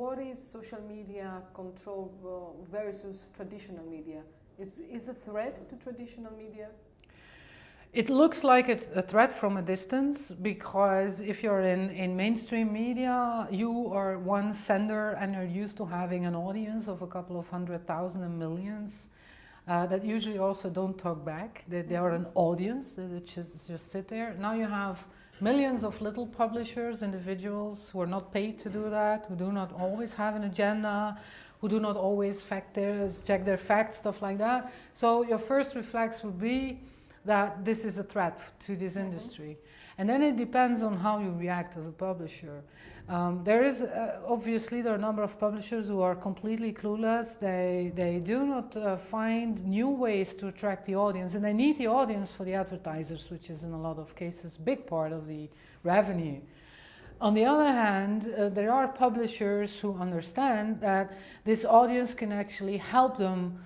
what is social media control versus traditional media? Is a threat to traditional media? It looks like a threat from a distance, because if you're in mainstream media, you are one sender and you're used to having an audience of a couple of 100,000 and millions that usually also don't talk back. They are an audience that just sit there. Now you have millions of little publishers, individuals who are not paid to do that, who do not always have an agenda, who do not always check their facts, stuff like that. So your first reflex would be that this is a threat to this industry. And then it depends on how you react as a publisher. Obviously there are a number of publishers who are completely clueless. They do not find new ways to attract the audience, and they need the audience for the advertisers, which is in a lot of cases a big part of the revenue. On the other hand, there are publishers who understand that this audience can actually help them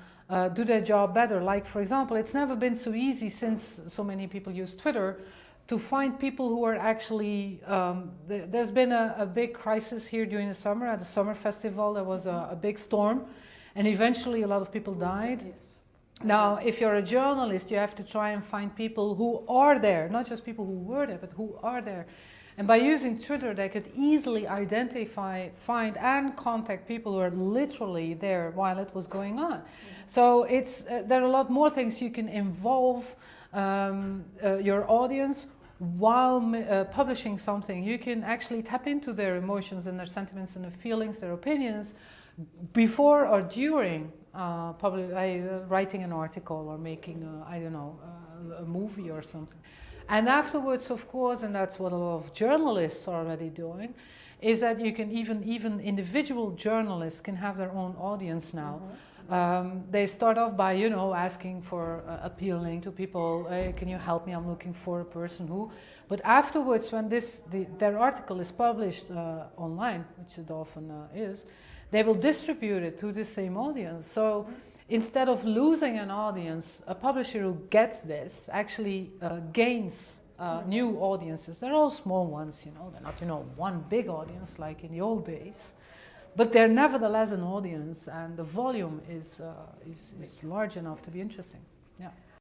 do their job better. Like, for example, it's never been so easy, since so many people use Twitter, to find people who are actually... there's been a big crisis here during the summer. At the summer festival, there was a big storm, and eventually a lot of people died. Yes. Now, if you're a journalist, you have to try and find people who are there, not just people who were there, but who are there. And by using Twitter, they could easily identify, find, and contact people who are literally there while it was going on. So there are a lot more things you can involve your audience while publishing something. You can actually tap into their emotions and their sentiments and their feelings, their opinions, before or during writing an article or making, a movie or something. And afterwards, of course, and that's what a lot of journalists are already doing, is that you can even individual journalists can have their own audience now. They start off by, asking for, appealing to people, hey, can you help me, I'm looking for a person who... But afterwards, when their article is published online, which it often is, they will distribute it to the same audience. So instead of losing an audience, a publisher who gets this actually gains new audiences. They're all small ones, they're not, one big audience like in the old days. But they're nevertheless an audience, and the volume is large enough to be interesting. Yeah.